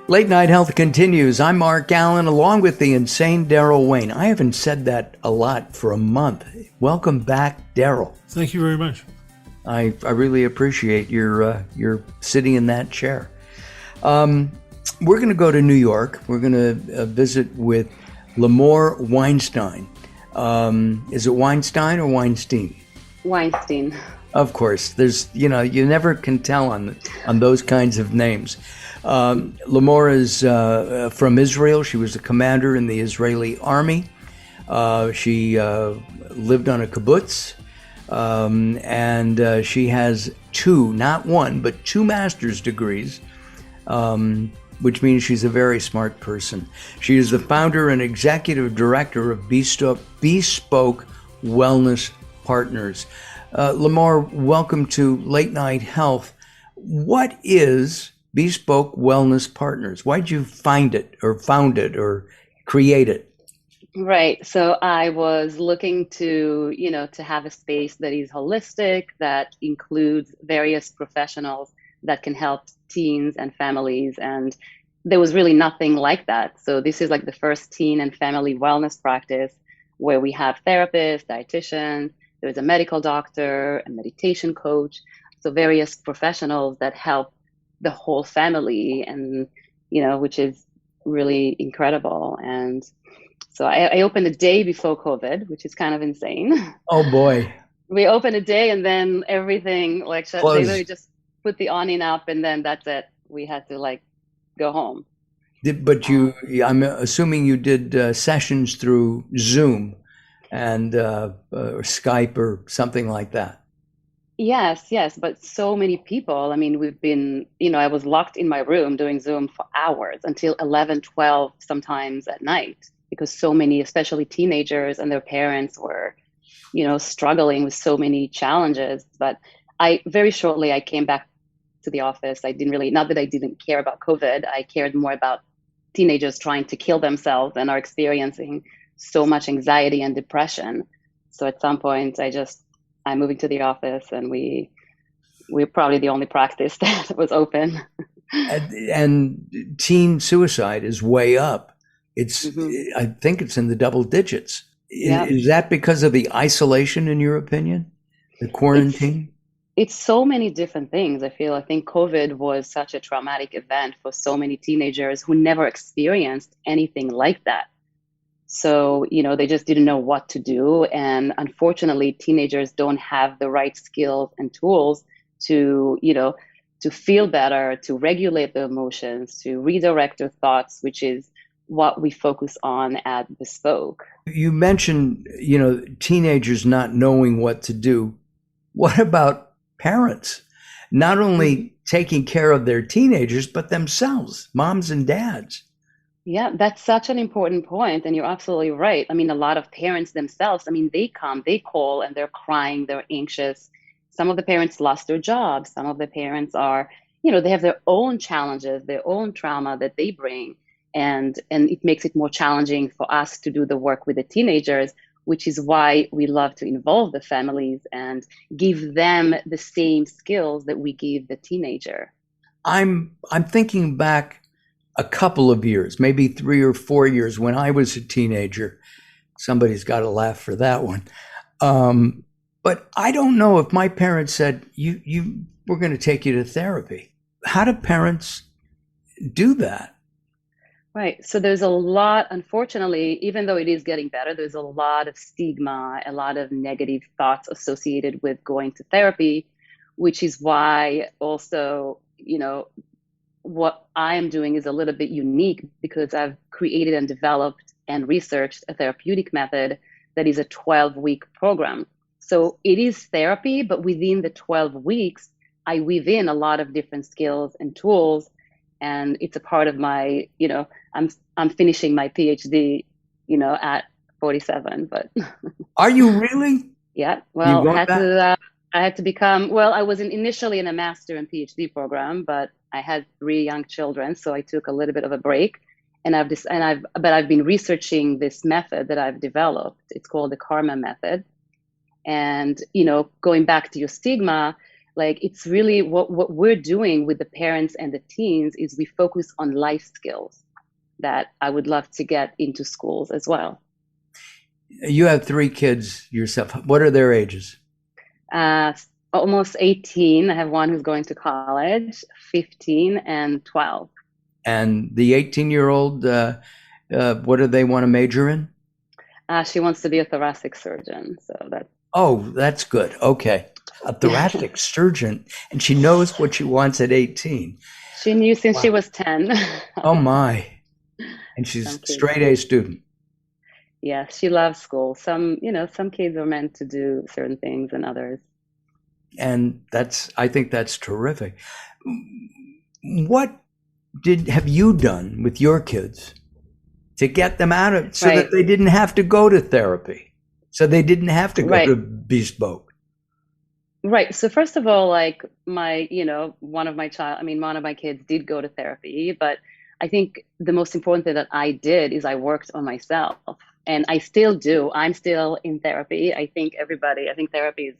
Late Night Health continues. I'm Mark Alyn, along with the insane Daryl Wayne. I haven't said that a lot for a month. Welcome back, Daryl. Thank you very much. I really appreciate your sitting in that chair. We're going to go to New York. We're going to visit with Limor Weinstein. Is it Weinstein or Weinstein? Weinstein. Of course. There's, you never can tell on those kinds of names. Limor is from Israel. She was a commander in the Israeli army. She lived on a kibbutz, and she has two, not one, but two master's degrees, which means she's a very smart person. She is the founder and executive director of Bespoke Wellness Partners. Limor, welcome to Late Night Health. What is Bespoke Wellness Partners? Why'd you find it or found it or create it? Right. So I was looking to, to have a space that is holistic, that includes various professionals that can help teens and families. And there was really nothing like that. So this is like the first teen and family wellness practice where we have therapists, dietitians, there's a medical doctor, a meditation coach. So various professionals that help the whole family, and which is really incredible. And so I opened a day before COVID, which is kind of insane. Oh boy. We opened a day and then everything like shut. They literally just put the awning up and then that's it. We had to go home. I'm assuming you did sessions through Zoom and or Skype or something like that. Yes, but so many people. I mean, we've been, I was locked in my room doing Zoom for hours until 11, 12, sometimes at night, because so many, especially teenagers and their parents were, struggling with so many challenges. But very shortly, I came back to the office. I didn't really, not that I didn't care about COVID, I cared more about teenagers trying to kill themselves and are experiencing so much anxiety and depression. So at some point, I'm moving to the office, and we're probably the only practice that was open. And teen suicide is way up. It's I think it's in the double digits. Is that because of the isolation, in your opinion? The quarantine? It's so many different things. I think COVID was such a traumatic event for so many teenagers who never experienced anything like that. So, they just didn't know what to do. And unfortunately, teenagers don't have the right skills and tools to feel better, to regulate their emotions, to redirect their thoughts, which is what we focus on at Bespoke. You mentioned, teenagers not knowing what to do. What about parents? Not only taking care of their teenagers, but themselves, moms and dads. Yeah, that's such an important point. And you're absolutely right. I mean, a lot of parents themselves, they call and they're crying, they're anxious. Some of the parents lost their jobs. Some of the parents are, they have their own challenges, their own trauma that they bring. And it makes it more challenging for us to do the work with the teenagers, which is why we love to involve the families and give them the same skills that we give the teenager. I'm thinking back a couple of years, maybe 3 or 4 years when I was a teenager. Somebody's got to laugh for that one. But I don't know if my parents said, we're going to take you to therapy. How do parents do that? Right. So there's a lot, unfortunately, even though it is getting better, there's a lot of stigma, a lot of negative thoughts associated with going to therapy, which is why also, what I am doing is a little bit unique because I've created and developed and researched a therapeutic method that is a 12-week program. So it is therapy, but within the 12 weeks, I weave in a lot of different skills and tools. And it's a part of my, I'm finishing my PhD, at 47, but. Are you really? Yeah. Well, I had to become, I was initially in a master and PhD program, but I had 3 young children, so I took a little bit of a break, and I've been researching this method that I've developed. It's called the Karma method, and going back to your stigma, Like it's really what we're doing with the parents and the teens is we focus on life skills that I would love to get into schools as well. You have 3 kids yourself. What are their ages? Uh, Almost 18. I have one who's going to college, 15 and 12. And the 18-year-old, what do they want to major in? She wants to be a thoracic surgeon. So that's. Oh, that's good. Okay. A thoracic surgeon, and she knows what she wants at 18. She knew since Wow. she was 10. Oh my. And she's straight A student. Yes, she loves school. Some kids are meant to do certain things and others. And I think that's terrific. What have you done with your kids to get them out of so that they didn't have to go to therapy, so they didn't have to go to Bespoke? Right. So first of all, like one of my kids did go to therapy, but I think the most important thing that I did is I worked on myself, and I still do. I'm still in therapy. I think therapy is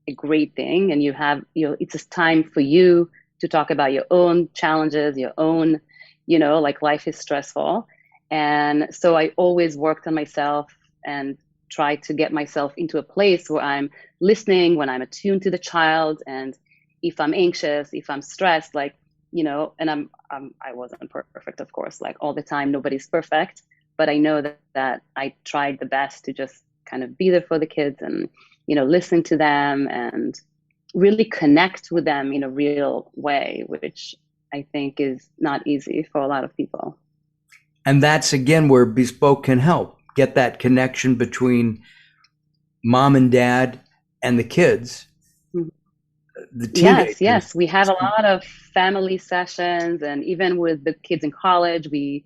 a great thing, and it's a time for you to talk about your own challenges, your own, like life is stressful. And so I always worked on myself and try to get myself into a place where I'm listening, when I'm attuned to the child, and if I'm anxious, if I'm stressed, like, and I wasn't perfect, of course, like all the time, nobody's perfect, but I know that I tried the best to just kind of be there for the kids and, listen to them and really connect with them in a real way, which I think is not easy for a lot of people. And that's, again, where Bespoke can help get that connection between mom and dad and the kids. The teenagers. Yes. We have a lot of family sessions, and even with the kids in college, we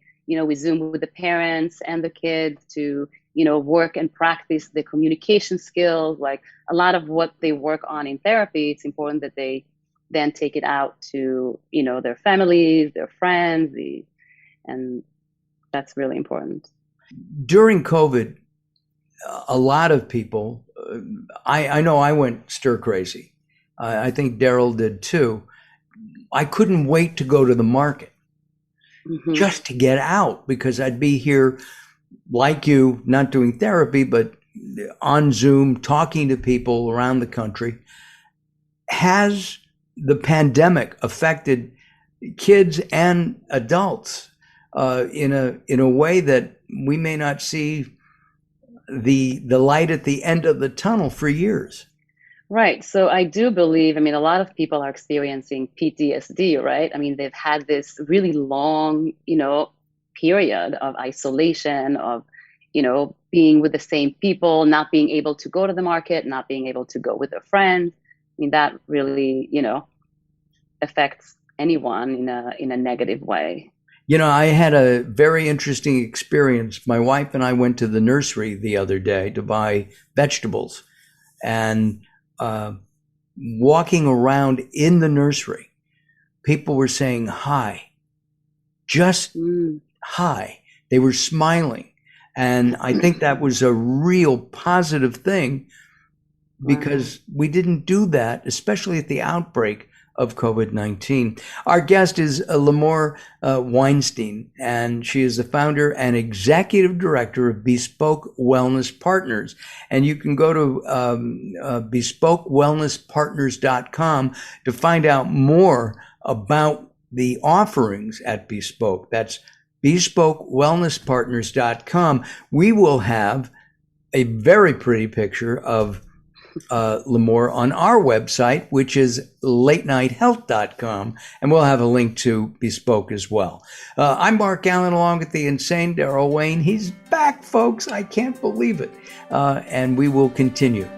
Zoom with the parents and the kids to, work and practice the communication skills. Like a lot of what they work on in therapy, it's important that they then take it out to, their families, their friends, and that's really important. During COVID, a lot of people, I know I went stir crazy. I think Daryl did too. I couldn't wait to go to the market just to get out, because I'd be here like you, not doing therapy, but on Zoom, talking to people around the country. Has the pandemic affected kids and adults in a way that we may not see the light at the end of the tunnel for years? Right. So I do believe, a lot of people are experiencing PTSD, right? They've had this really long, period of isolation, of, being with the same people, not being able to go to the market, not being able to go with their friends. That really, affects anyone in a negative way. I had a very interesting experience. My wife and I went to the nursery the other day to buy vegetables, and walking around in the nursery, people were saying hi, just hi. They were smiling. And I think that was a real positive thing, because we didn't do that, especially at the outbreak of COVID-19. Our guest is Limor Weinstein, and she is the founder and executive director of Bespoke Wellness Partners. And you can go to bespokewellnesspartners.com to find out more about the offerings at Bespoke. That's bespokewellnesspartners.com. We will have a very pretty picture of Limor on our website, which is latenighthealth.com, and we'll have a link to Bespoke as well. I'm Mark Alyn, along with the insane Daryl Wayne. He's back, folks. I can't believe it. And we will continue.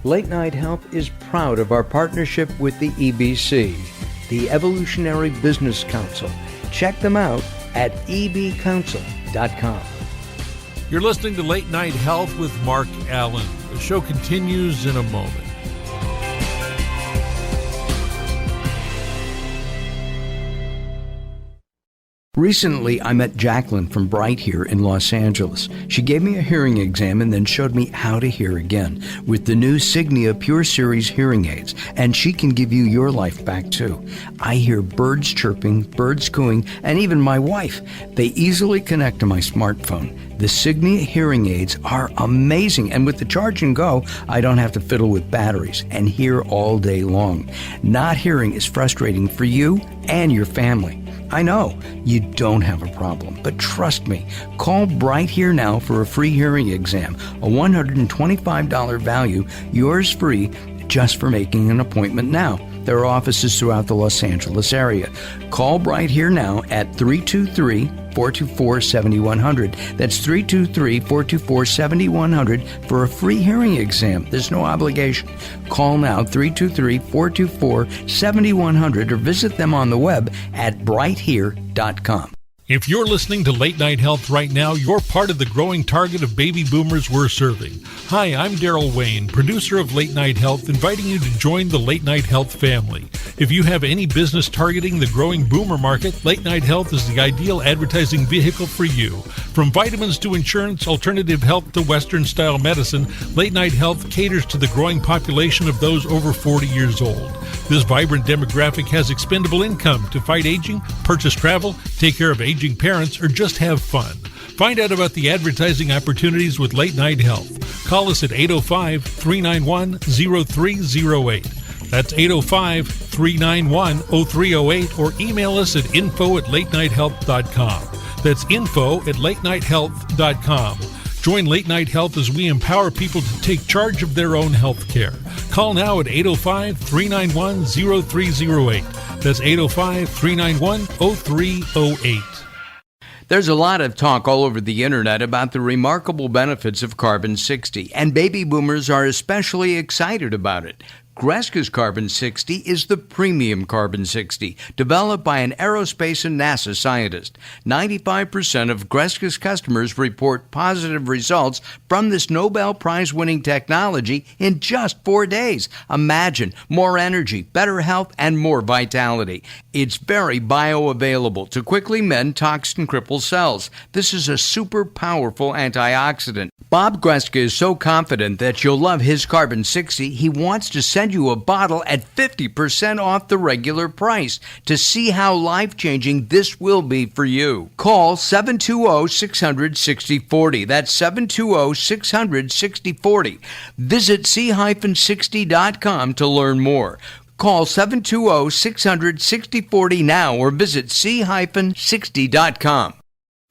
Late Night Health is proud of our partnership with the EBC, the Evolutionary Business Council. Check them out at ebcouncil.com. You're listening to Late Night Health with Mark Alyn. The show continues in a moment. Recently, I met Jacqueline from Bright here in Los Angeles. She gave me a hearing exam and then showed me how to hear again with the new Signia Pure Series hearing aids, and she can give you your life back too. I hear birds chirping, birds cooing, and even my wife. They easily connect to my smartphone. The Signia hearing aids are amazing, and with the charge and go, I don't have to fiddle with batteries and hear all day long. Not hearing is frustrating for you and your family. I know you don't have a problem, but trust me, call Bright Here now for a free hearing exam, a $125 value, yours free, just for making an appointment now. There are offices throughout the Los Angeles area. Call Bright Here now at 323-424-7100. That's 323-424-7100 for a free hearing exam. There's no obligation. Call now, 323-424-7100, or visit them on the web at brighthere.com. If you're listening to Late Night Health right now, you're part of the growing target of baby boomers we're serving. Hi, I'm Daryl Wayne, producer of Late Night Health, inviting you to join the Late Night Health family. If you have any business targeting the growing boomer market, Late Night Health is the ideal advertising vehicle for you. From vitamins to insurance, alternative health to Western-style medicine, Late Night Health caters to the growing population of those over 40 years old. This vibrant demographic has expendable income to fight aging, purchase travel, take care of aging parents, or just have fun. Find out about the advertising opportunities with Late Night Health. Call us at 805-391-0308. That's 805-391-0308, or email us at info@latenighthealth.com. That's info@latenighthealth.com. Join Late Night Health as we empower people to take charge of their own health care. Call now at 805-391-0308. That's 805-391-0308. There's a lot of talk all over the internet about the remarkable benefits of Carbon-60, and baby boomers are especially excited about it. Greska's Carbon-60 is the premium Carbon-60, developed by an aerospace and NASA scientist. 95% of Greska's customers report positive results from this Nobel Prize-winning technology in just 4 days. Imagine more energy, better health, and more vitality. It's very bioavailable to quickly mend toxin-crippled cells. This is a super powerful antioxidant. Bob Greska is so confident that you'll love his Carbon-60, he wants to send you a bottle at 50% off the regular price to see how life-changing this will be for you. Call 720-600-6040. That's 720-600-6040. Visit c-60.com to learn more. Call 720-600-6040 now or visit c-60.com.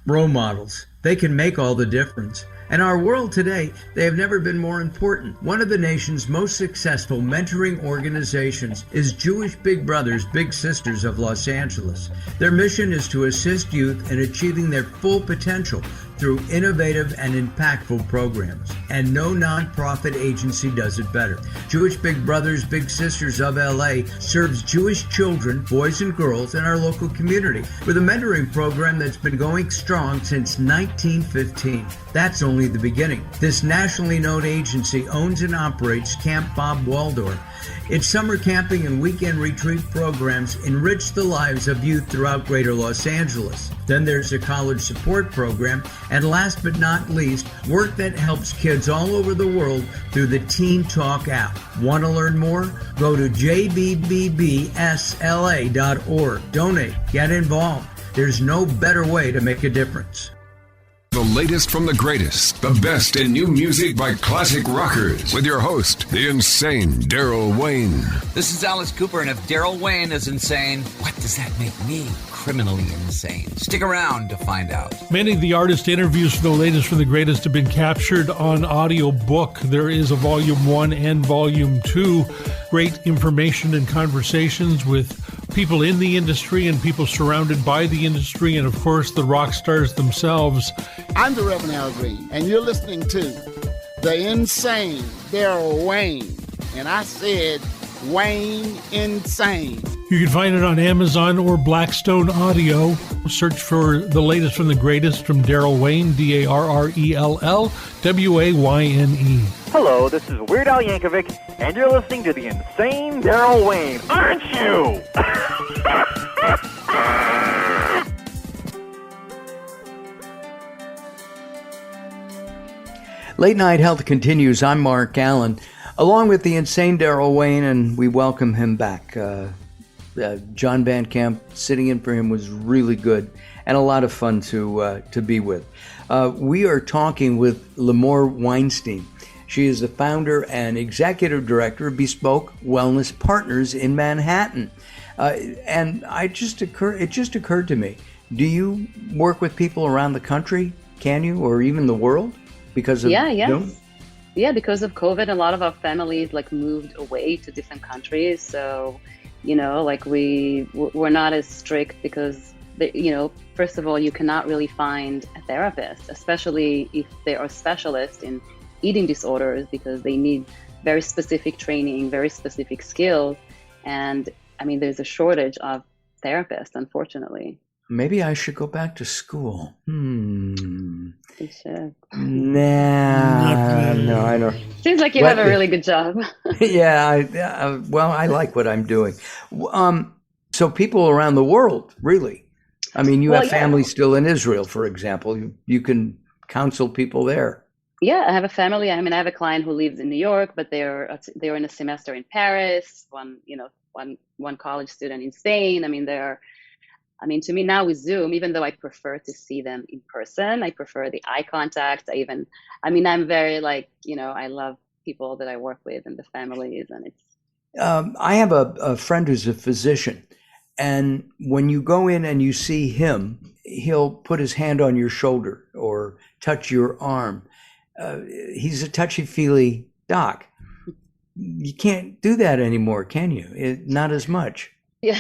Role models. They can make all the difference. In our world today, they have never been more important. One of the nation's most successful mentoring organizations is Jewish Big Brothers Big Sisters of Los Angeles. Their mission is to assist youth in achieving their full potential through innovative and impactful programs. And no nonprofit agency does it better. Jewish Big Brothers Big Sisters of LA serves Jewish children, boys and girls in our local community with a mentoring program that's been going strong since 1915. That's only the beginning. This nationally known agency owns and operates Camp Bob Waldorf. Its summer camping and weekend retreat programs enrich the lives of youth throughout Greater Los Angeles. Then there's a college support program, and last but not least, work that helps kids all over the world through the Teen Talk app. Want to learn more? Go to jbbbsla.org. Donate. Get involved. There's no better way to make a difference. The latest from the greatest, the best in new music by classic rockers, with your host, the insane Daryl Wayne. This is Alice Cooper, and if Daryl Wayne is insane, what does that make me? Criminally insane. Stick around to find out. Many of the artist interviews for the latest from the greatest have been captured on audiobook. There is a Volume 1 and Volume 2. Great information and conversations with people in the industry and people surrounded by the industry, and of course the rock stars themselves. I'm the Reverend Al Green, and you're listening to the insane Daryl Wayne. and I said, Wayne Insane. You can find it on Amazon or Blackstone Audio. Search for the latest from the greatest from Darrell Wayne, Darrell Wayne. Hello, this is Weird Al Yankovic, and you're listening to the Insane Darrell Wayne, aren't you? Late Night Health continues. I'm Mark Alyn, along with the insane Darrell Wayne, and we welcome him back. John Van Camp, sitting in for him was really good and a lot of fun to be with. We are talking with Limor Weinstein. She is the founder and executive director of Bespoke Wellness Partners in Manhattan. And it just occurred to me, do you work with people around the country, can you, or even the world? Because of Zoom? Yeah, because of COVID, a lot of our families moved away to different countries. So, we're not as strict because, first of all, you cannot really find a therapist, especially if they are specialists in eating disorders, because they need very specific training, very specific skills. And there's a shortage of therapists, unfortunately. Maybe I should go back to school. You should. Nah, no, I don't. Seems like you have a really good job. Yeah, well, I like what I'm doing. So people around the world, really. You have family still in Israel, for example. You can counsel people there. Yeah, I have a family. I have a client who lives in New York, but they're in a semester in Paris. One college student in Spain. To me now with Zoom, even though I prefer to see them in person, I prefer the eye contact. I'm very I love people that I work with and the families, and it's. I have a friend who's a physician, and when you go in and you see him, he'll put his hand on your shoulder or touch your arm. He's a touchy-feely doc. You can't do that anymore, can you? Not as much. Yeah,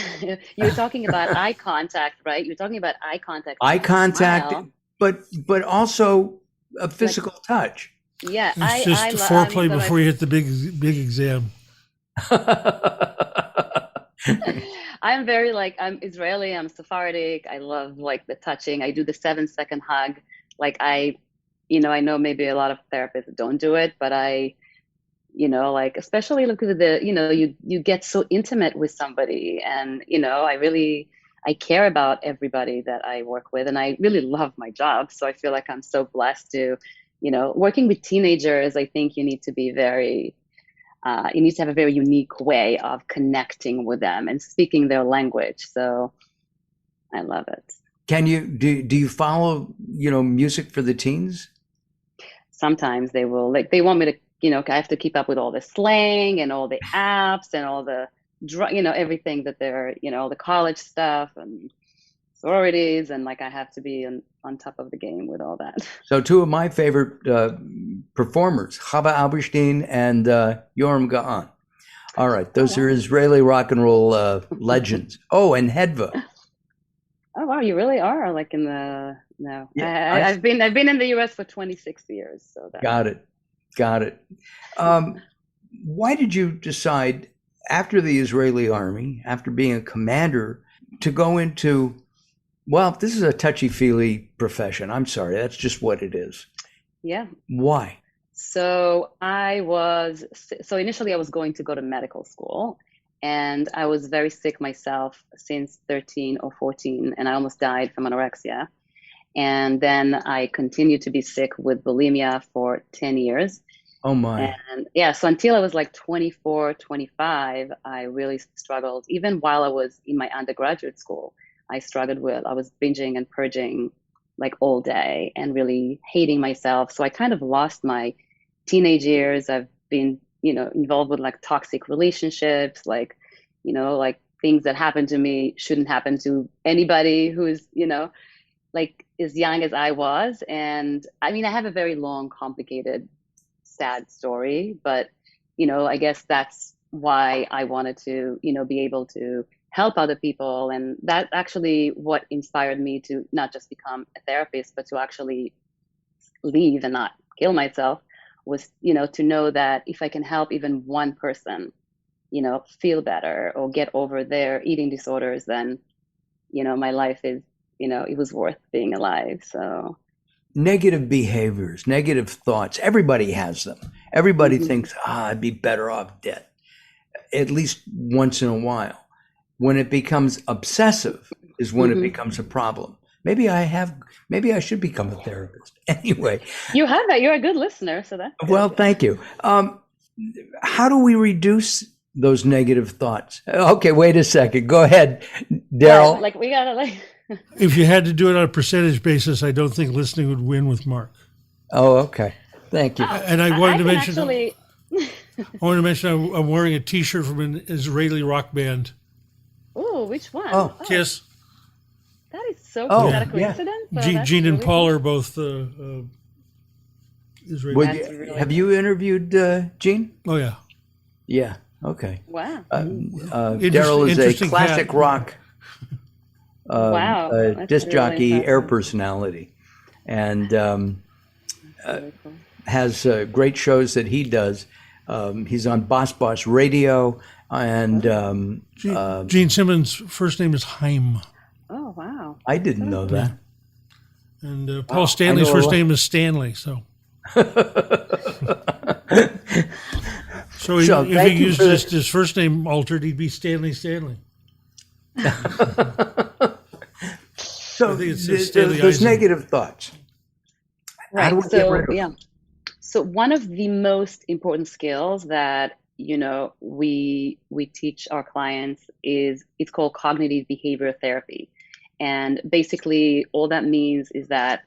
you're talking about eye contact, right? You're talking about eye contact. Eye contact, but also a physical touch. Yeah, it's just foreplay before you hit the big exam. I'm very I'm Israeli. I'm Sephardic. I love the touching. I do the 7-second hug. I know maybe a lot of therapists don't do it, but especially look at you get so intimate with somebody, and I care about everybody that I work with, and I really love my job. So I feel like I'm so blessed to, working with teenagers. I think you need to be you need to have a very unique way of connecting with them and speaking their language. So I love it. Can you, do you follow, music for the teens? Sometimes they will, they want me to, I have to keep up with all the slang and all the apps and all the, everything that they're, all the college stuff and sororities. And I have to be on top of the game with all that. So two of my favorite performers, Chava Alberstein and Yoram Ga'an. All right. Those are Israeli rock and roll legends. Oh, and Hedva. Oh, wow. You really are in the, no. Yeah, I've been in the US for 26 years. So Got it. Why did you decide after the Israeli army, after being a commander, to go into, well, this is a touchy-feely profession. I'm sorry. That's just what it is. Yeah. Why? So initially I was going to go to medical school, and I was very sick myself since 13 or 14, and I almost died from anorexia. And then I continued to be sick with bulimia for 10 years. Oh my. And so until I was 24, 25, I really struggled. Even while I was in my undergraduate school, I was binging and purging all day and really hating myself. So I kind of lost my teenage years. I've been, involved with toxic relationships, things that happened to me shouldn't happen to anybody who's, as young as I was. And I have a very long, complicated, sad story, but, I guess that's why I wanted to, be able to help other people. And that's actually what inspired me to not just become a therapist, but to actually leave and not kill myself was, to know that if I can help even one person, feel better or get over their eating disorders, then, my life is, it was worth being alive. So negative behaviors, negative thoughts, everybody has them. Everybody thinks, I'd be better off dead, at least once in a while. When it becomes obsessive is when it becomes a problem. Maybe I should become a therapist. Anyway. You have that. You're a good listener. So that's good. Well, thank you. How do we reduce those negative thoughts? Okay, wait a second. Go ahead, Daryl. Like we gotta If you had to do it on a percentage basis, I don't think listening would win with Mark. Oh, okay. Thank you. And I wanted to mention, actually... I'm wearing a T-shirt from an Israeli rock band. Oh, which one? Oh, Kiss. That is so cool. Is that a coincidence? Gene and Paul are both Israeli. Have you interviewed Gene? Oh, yeah. Yeah. Okay. Wow. Daryl is a classic rock disc jockey, air personality, and cool. has great shows that he does. He's on Boss Radio, and Gene Simmons' first name is Haim. Oh, wow. I didn't know that. And Paul Stanley's first name is Stanley. So if he used his first name altered, he'd be Stanley. So there's negative thoughts. Right. How do we get rid of them? So one of the most important skills that we teach our clients it's called cognitive behavior therapy. And basically all that means is that,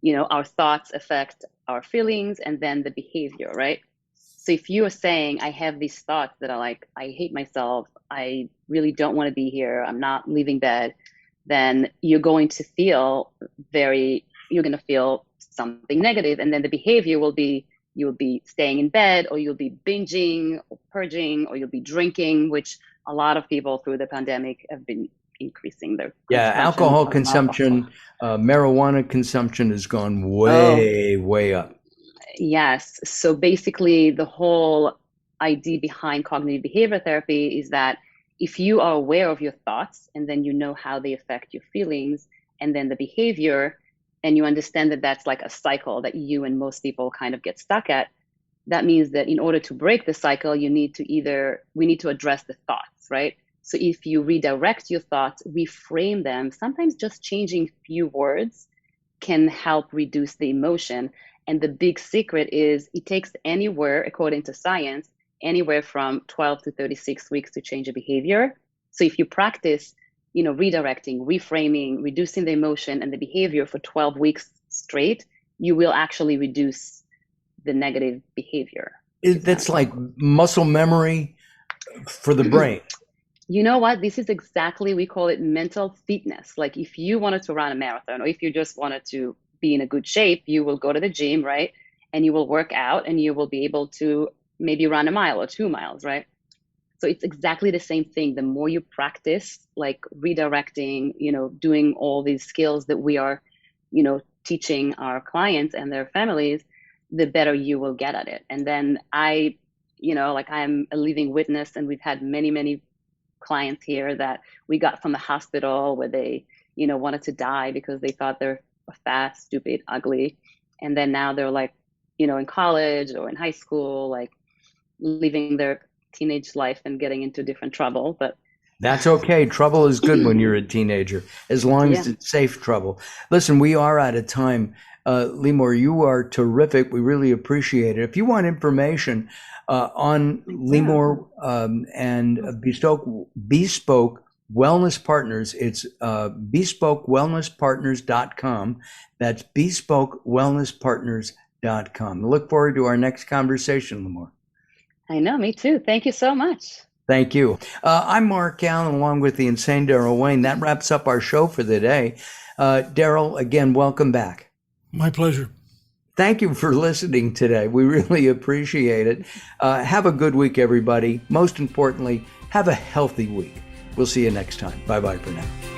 our thoughts affect our feelings and then the behavior, right? So if you are saying, I have these thoughts that are like, I hate myself, I really don't want to be here, I'm not leaving bed, then you're going to feel something negative. And then the behavior will be, you'll be staying in bed, or you'll be binging or purging, or you'll be drinking, which a lot of people through the pandemic have been increasing their alcohol consumption, marijuana consumption has gone way up. Yes. So basically the whole idea behind cognitive behavior therapy is that if you are aware of your thoughts and then you know how they affect your feelings and then the behavior, and you understand that that's like a cycle that you and most people kind of get stuck at, that means that in order to break the cycle, we need to address the thoughts, right? So if you redirect your thoughts, reframe them, sometimes just changing few words can help reduce the emotion. And the big secret is it takes anywhere, according to science, anywhere from 12 to 36 weeks to change a behavior. So if you practice, redirecting, reframing, reducing the emotion and the behavior for 12 weeks straight, you will actually reduce the negative behavior. That's like muscle memory for the brain. You know what? This is exactly, we call it mental fitness. Like if you wanted to run a marathon, or if you just wanted to be in a good shape, you will go to the gym, right? And you will work out and you will be able to maybe run a mile or 2 miles, right? So it's exactly the same thing. The more you practice, like redirecting, doing all these skills that we are, teaching our clients and their families, the better you will get at it. And then I'm a living witness, and we've had many, many clients here that we got from the hospital where they, wanted to die because they thought they're fat, stupid, ugly. And then now they're like, in college or in high school, like living their teenage life and getting into different trouble. But that's okay. Trouble is good when you're a teenager, as long as it's safe trouble. Listen, we are out of time. Limor, you are terrific. We really appreciate it. If you want information on Limor and Bespoke Wellness Partners, it's bespokewellnesspartners.com. That's bespokewellnesspartners.com. I look forward to our next conversation, Limor. I know, me too. Thank you so much. Thank you. I'm Mark Alyn, along with the insane Daryl Wayne. That wraps up our show for the day. Daryl, again, welcome back. My pleasure. Thank you for listening today. We really appreciate it. Have a good week, everybody. Most importantly, have a healthy week. We'll see you next time. Bye-bye for now.